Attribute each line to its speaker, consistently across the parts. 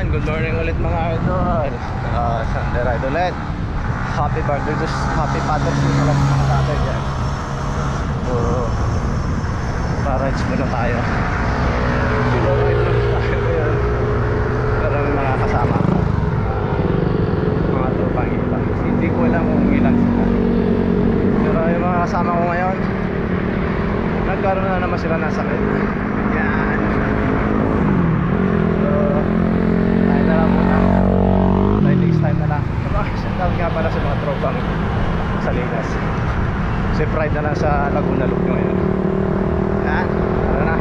Speaker 1: Ayan, good morning ulit mga idol. Sunday ride ulit. Happy birthday, just happy Father's Day pala sa mga tatay dyan. So, para-rides muna tayo. Sino-ride muna tayo ngayon. Pero may mga kasama. Mga tropang iba. Hindi ko alam kung ilan sila. Pero yung mga kasama ko ngayon, nagkaroon na naman sila ng sakit. Yan. So, tayo na lang muna. Tayo next time na lang. Shout nga pala sa mga tropang Salinas. Kasi pride na lang sa Laguna Loop ngayon. Yan. Ano na.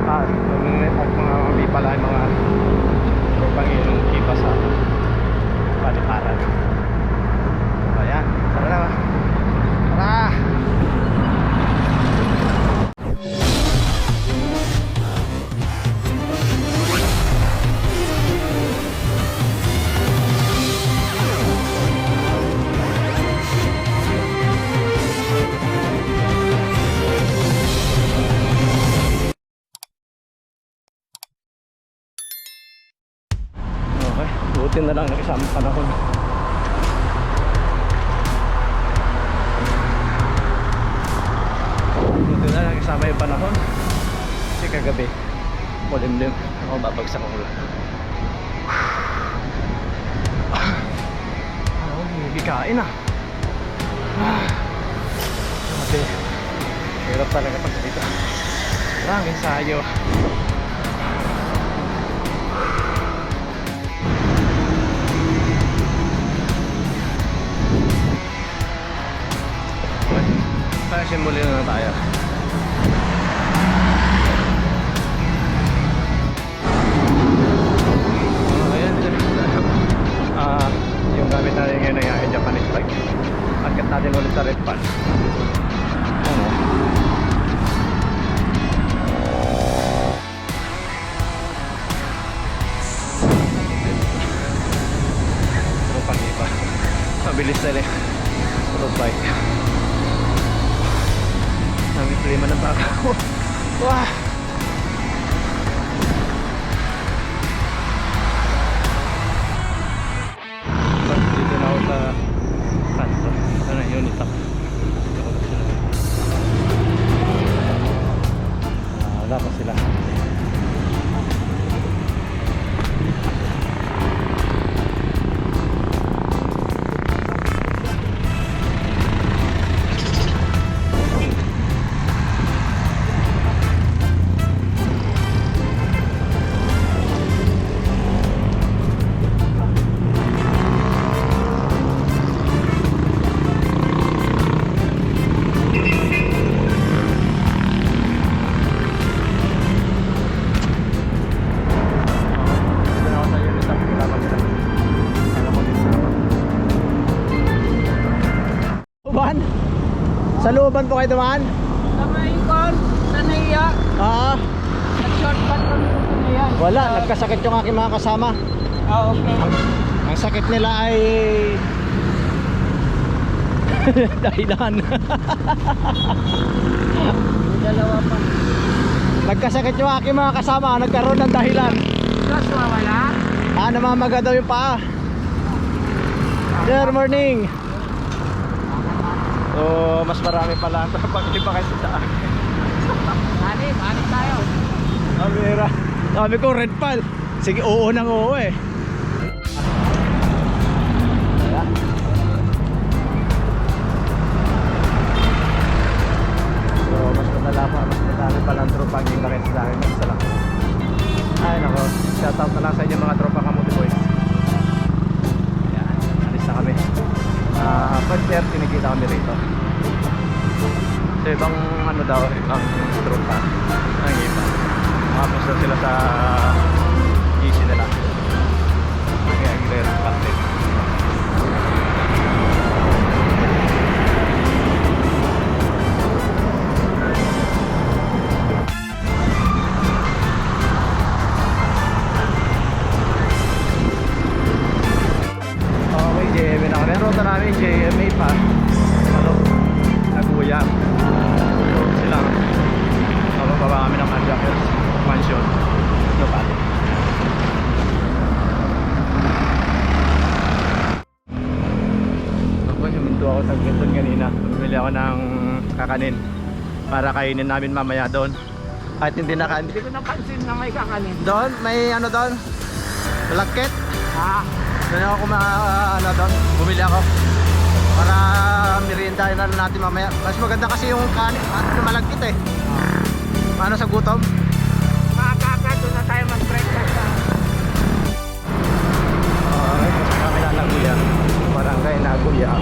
Speaker 1: Mga pala yung mga tropang yung kita sa paliparan. Ayan. Tara na. Tara. Buti na lang nakisama panahon. Buti na lang nakisama yung panahon. Kasi kagabi kulimlim ako, babagsak ako lang. Hindi kain ah. Grabe, hirap talaga pag dito. Lang ensayo. Simboli na tayo. Ayan, yung gamit natin ngayon ay Japanese bike. Agkat natin ulit sa red pan. Ano? Pero pang iba mabilis na road bike. May problema ng baka ko. Wah! Dito na ako sa kanto. Ito na unit ako. Wala pa sila. Sa looban po kayo dumaan?
Speaker 2: Sa Maikon, sa Naiya. Nag-shortcut kami sa Naiya.
Speaker 1: Wala, nagkasakit yung aking mga kasama.
Speaker 2: Okay.
Speaker 1: Ang sakit nila ay dahilan.
Speaker 2: Dalawa pa.
Speaker 1: Nagkasakit yung aking mga kasama, nagkaroon ng dahilan.
Speaker 2: Joshua, wala?
Speaker 1: Namamaga daw yung paa. Good morning. So, mas marami pala ang pag-iba kasi sa akin.
Speaker 2: Hanip tayo.
Speaker 1: Amira. Sabi ko, red pal. Sige, oo nang oo eh. Ayan. So, mas madami pala ang tropa ang bakit sa akin. Mas lang. Ay, nako. Shoutout na lang sa inyo mga tropa Kamuti Boys. Ayan, alis na kami. First year, tinigita kami rito. So, ibang ano daw, ibang tropa ang iba. Makapos daw sila sa easy nila. Kaya clear content. Okay, JMA na kami. Ang ruta namin JMA pa. Ano? Naguyang. So, silang mababa kami ng Mansion. No, pati. ng kakanin para kainin namin mamaya doon. At hindi
Speaker 2: Hindi ko napansin na may kakanin.
Speaker 1: doon, may ano doon, malagkit.
Speaker 2: Ha?
Speaker 1: Doon ako ano doon, bumili ako para merienda na natin mamaya. Mas maganda kasi yung kanin at yung malagkit eh. Ano sa gutom?
Speaker 2: Makakaka, doon na tayo mag-breakfast.
Speaker 1: Okay, kasi kami na Naguya. Barangay Naguya.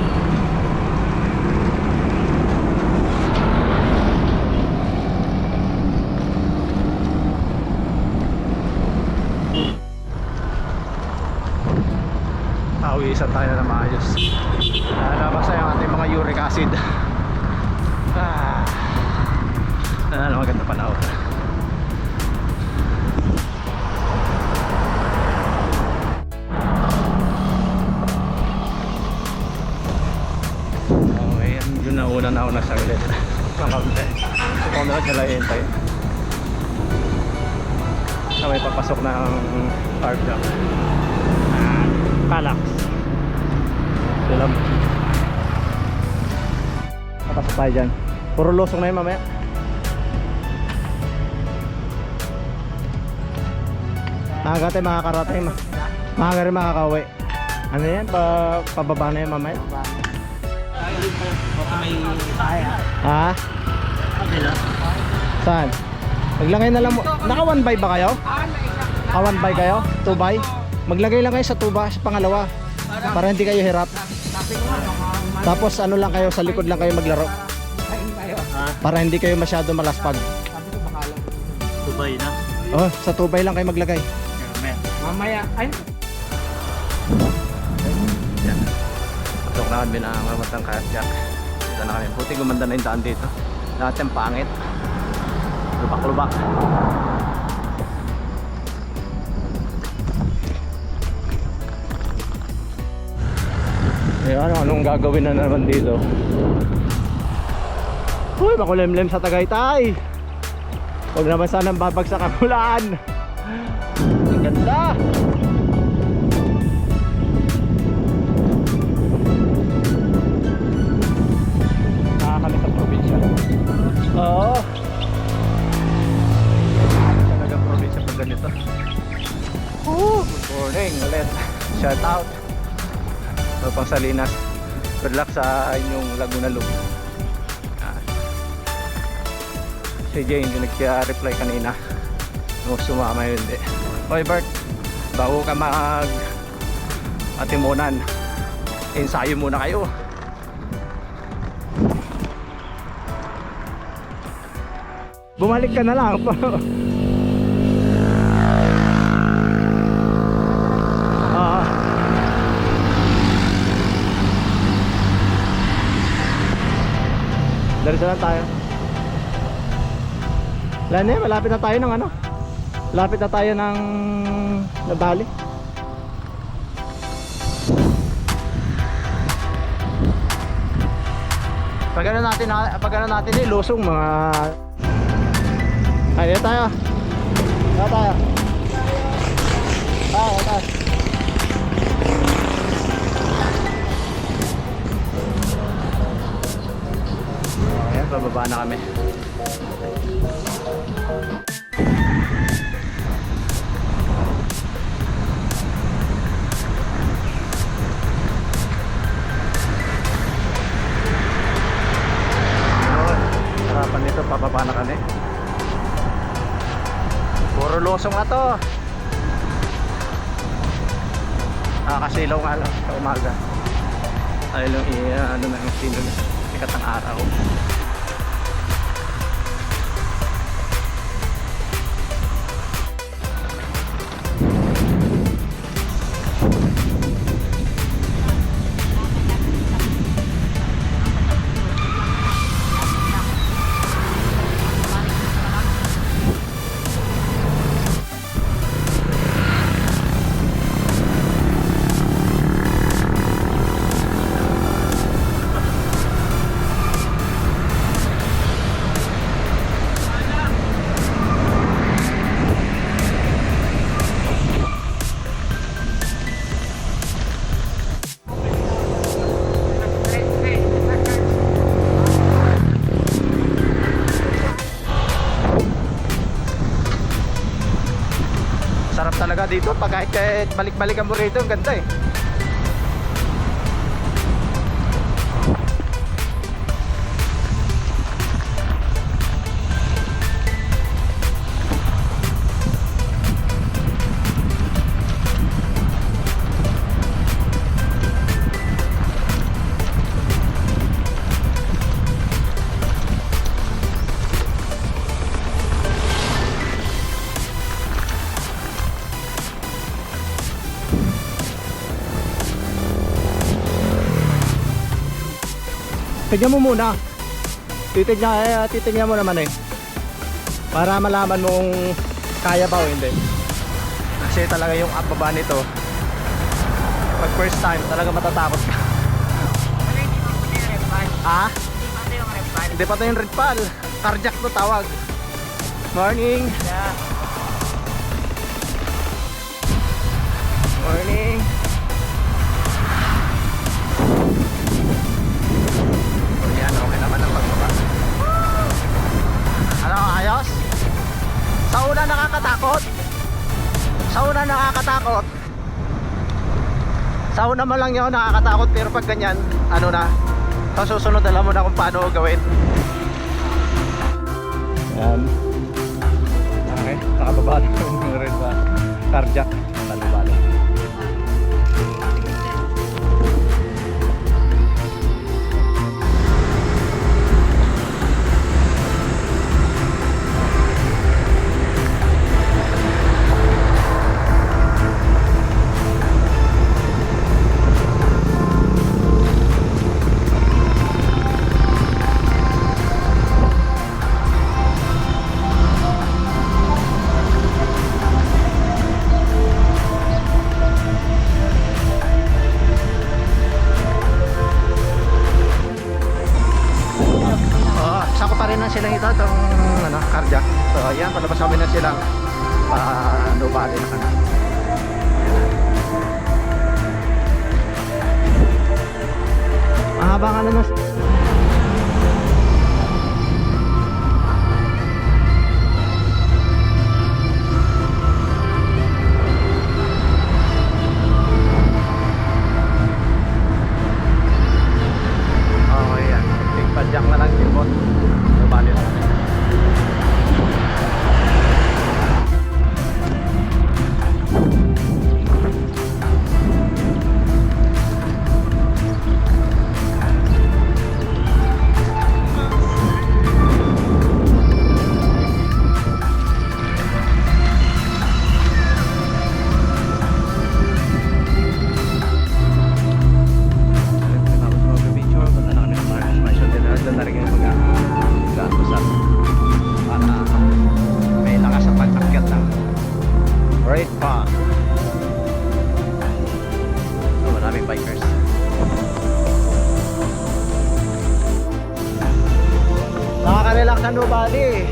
Speaker 1: Tawisan tayo na maayos. Nalabas yung ating mga uric acid. Maganda panahon. Okay, yun na una na ako na saglit. Makamte. So kung nagkalayin tayo. Na may papasok ng carb jump. Calax. Dalam. Papasok tayo dyan. Puro losong na yun mamaya. Maaga tayo makakarating. Maaga rin makakauwi. Ano yan? Pababa na yun mamaya.
Speaker 2: May kaya.
Speaker 1: Ha? Saan? Maglagay na lang mo. Naka 1 by ba kayo? Ka 1 by kayo? 2 by? Maglagay lang kayo sa 2 by, sa pangalawa. Para hindi kayo hirap. Tapos ano lang kayo, sa likod lang kayo maglaro. Para hindi kayo masyado malaspag.
Speaker 2: Dubai na.
Speaker 1: Oh, sa 2 by lang kayo maglagay.
Speaker 2: Mamaya. Ay,
Speaker 1: Yan. Pasok na kami ng Mamatang Kayak. Dito na kami. Buti gumanda na yung daan dito. Dati ang pangit. Lubak-lubak. Ayan, anong gagawin na naman dito? Uy, makulimlim sa Tagaytay. Huwag naman sanang babagsak ang ulan. Ang ganda. Kami sa probinsya. Oo. Talaga probinsya pag ganito. Good morning ulit. Shout out. So, pang Salinas. Good luck sa inyong Laguna Loop. Si Jane yung nag-reply kanina. Kung sumama yun hindi. Oy Bert, bago ka mag atimunan, ensayo muna kayo. Bumalik ka na lang. Diretso lang tayo. Lane, malapit na tayo ng ano? Malapit na tayo ng Nabali. Pag ano natin lusong mga. Ay, dito tayo. Dito tayo. Tayo. Ayan, bababa na kami. Harapan nito, pababa na kami. Puro losong na to. Nakakasilaw nga lang sa umaga. Ay lang ano na yung sikat ng araw. Sarap talaga dito. Pag kahit balik-balikan mo rito, ang ganda eh. Tignan mo muna. Titignan mo naman eh. Para malaman mo kung kaya ba o hindi. Kasi talaga yung baba nito, pag first time, talaga matatakot ka.
Speaker 2: Wala, hindi pa po yung red pal.
Speaker 1: Ah?
Speaker 2: Hindi pa yung red pal.
Speaker 1: Hindi pa ito yung red pal. Carjack to tawag. Morning.
Speaker 2: Yeah.
Speaker 1: Morning. Yan, okay naman ang pagbaba. Ano, ayos? Sa una nakakatakot. Sa una nakakatakot. Sa una mo lang yun nakakatakot, pero pag ganyan, ano na, sa susunod alam mo na kung paano gawin. Yan. Okay, nakababa na yung red pa. Carjack. Talubalo. Sako pa rin na sila ito, itong ano, carjack. So ayan, palabas kami na silang nubali na kana. Mahaba nga na. Oh ayan, padjak na lang yung bot. Nubali na kami. Nakaka-relax ang Nubali.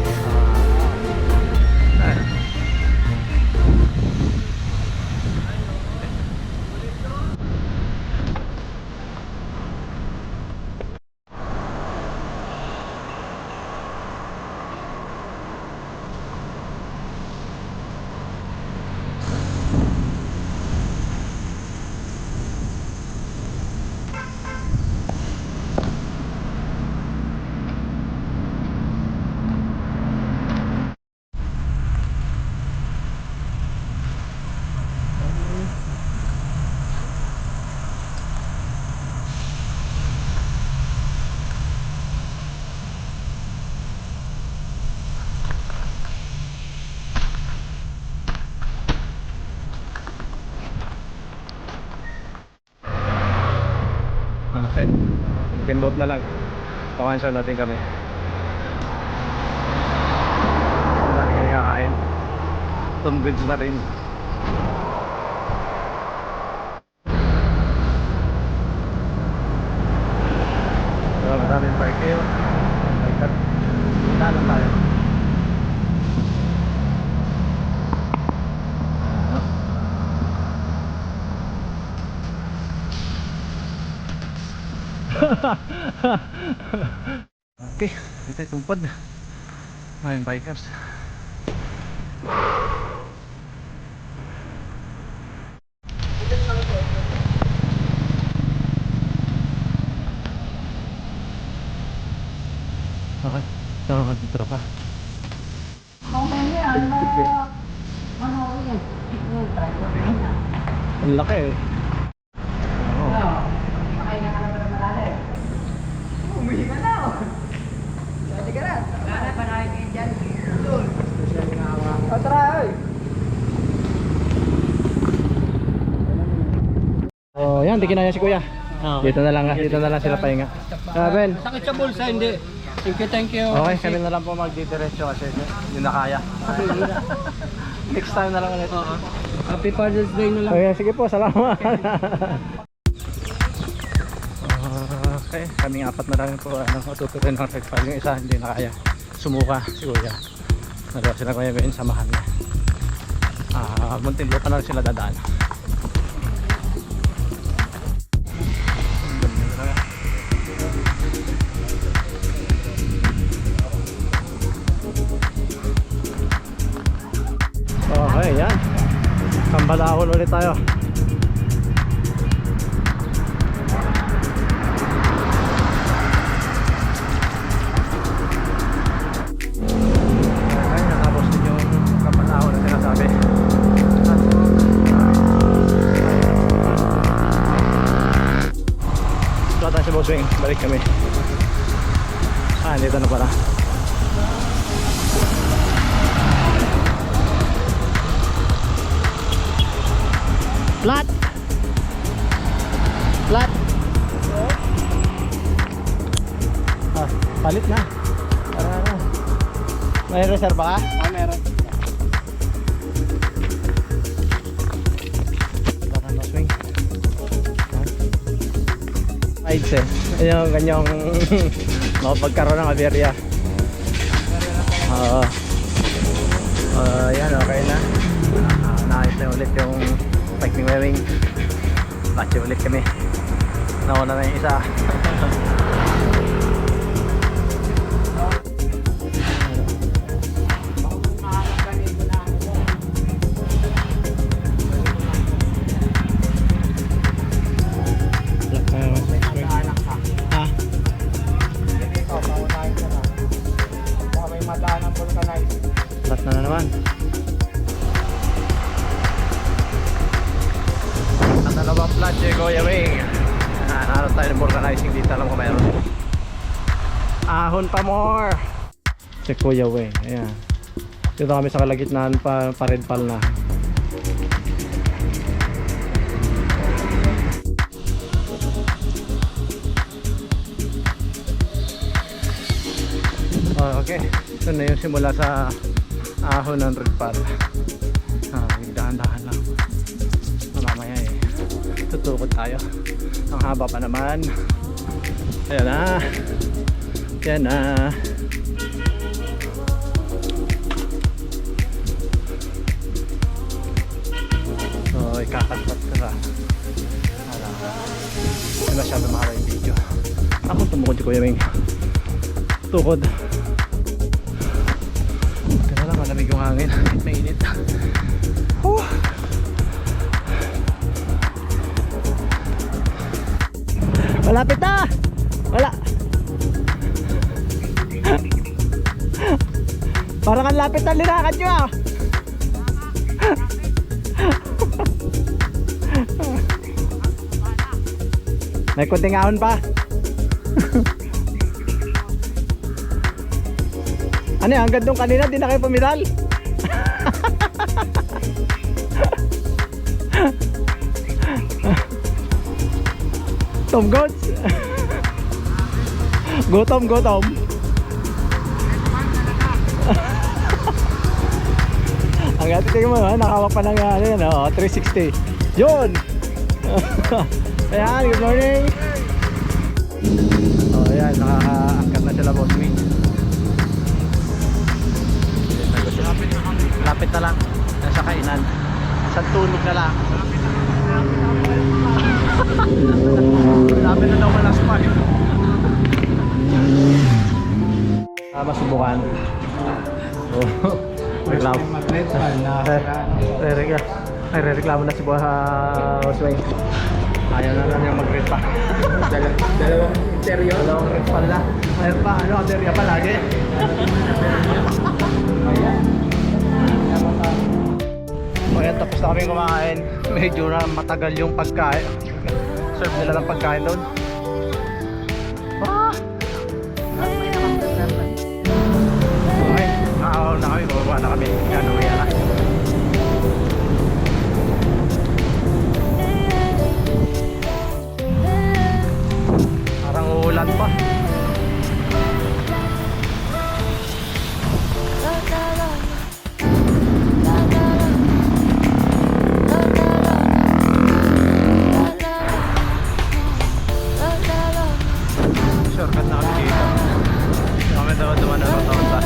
Speaker 1: Okay. Pinbot na lang. Pakansyon natin kami. Dami kami kakain. Tunggoods na rin. So, maraming parkeo. Balikat. Punta lang tayo. Okay, ito yung tungpad. Maraming bikers. tropa. Ang laki eh. Oo. Oh, yan, di kinaya si kuya. Dito na lang sila pahinga. Ben.
Speaker 2: Sakit sa bulsa, hindi. Thank you.
Speaker 1: Okay, kami na lang po magdidiretso kasi hindi na kaya. Next time na lang ulit.
Speaker 2: Happy Father's Day na lang.
Speaker 1: Okay, sige po, salamat. Okay, kaming apat na lang po matutuloy ng Red Pal. Yung isa hindi na kaya. Sumuka si kuya. Nalawa sila kuya Ben, samahan niya. Muntinlo pa na rin sila dadaan. Okay, yan. Kambalahon ulit tayo. Okay, natapos din yung kambalahon na sinasabi. Ito tayo sa Bosswing. Balik kami. Dito na pala. Flat. Palit na. May reserva ka?
Speaker 2: Meron.
Speaker 1: Baka na swing. Rides eh. Yung ganyang makapagkaroon ng aberya. Yan, okay na. Naayos na ulit yung Lightning wearing. Batche ulit kami. Nauna na yung isa. Flat na naman. Ang dalawang flat Kuya Wing. Naroon tayo ng vulcanizing dito. Alam ko mayroon. Ahon pa more. Si Kuya Wing. Ayan. Dito kami sa kalagitnaan pa Red Pal na. Okay. Ito na yung simula sa ahon ng Red Pal. Dahan-dahan lang. Mamaya tutukod tayo. Ang haba pa naman. Ayan na. Ayan na. So ikakatpat ka na. Hindi masyado mahaba yung video. Ako tumukod si Kuya Ming. Tukod. Kaya lang malamig yung hangin. Mainit. Malapit na! Wala! Parang ang lapit na linakad nyo ah! May kunting ahon pa. Ano yan? Hanggang doon kanina di na kayo pumiral. Tom goats. Gutom. Ang gati tingin mo, nakawak pa ng 360. Yun. Ayan, good morning. Ayan, nakakaangkat na sila boss me. Lapit na lang. Nasa kainan. Sa tulog na lang. Sabi na daw malas pa eh. Masubukan. Reklamo. Reklamo na si Boss Wayne. Ayaw na lang yung mag-rent pa.
Speaker 2: Dalawang interior.
Speaker 1: Dalawang rent pala. Ayun pa, ano, aberya pa lagi. Ayan, tapos na kami kumain. Medyo na matagal yung pagkain. Serve nila ng pagkain doon. Ah! Okay, nakakaw na kami. Bababa na kami. Yan, uwi na. Parang uulan pa. Shortcut na kami dito. Kami daw duman na rotonda.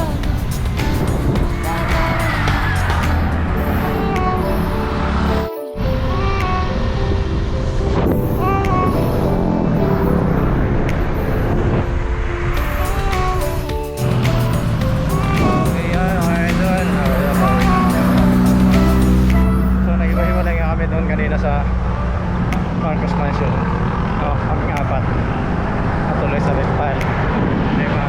Speaker 1: So nag-iba-hiwalay nga kami doon kanina sa Marcos Mansion. Kami apat. At tuloy sa red pile. Lima.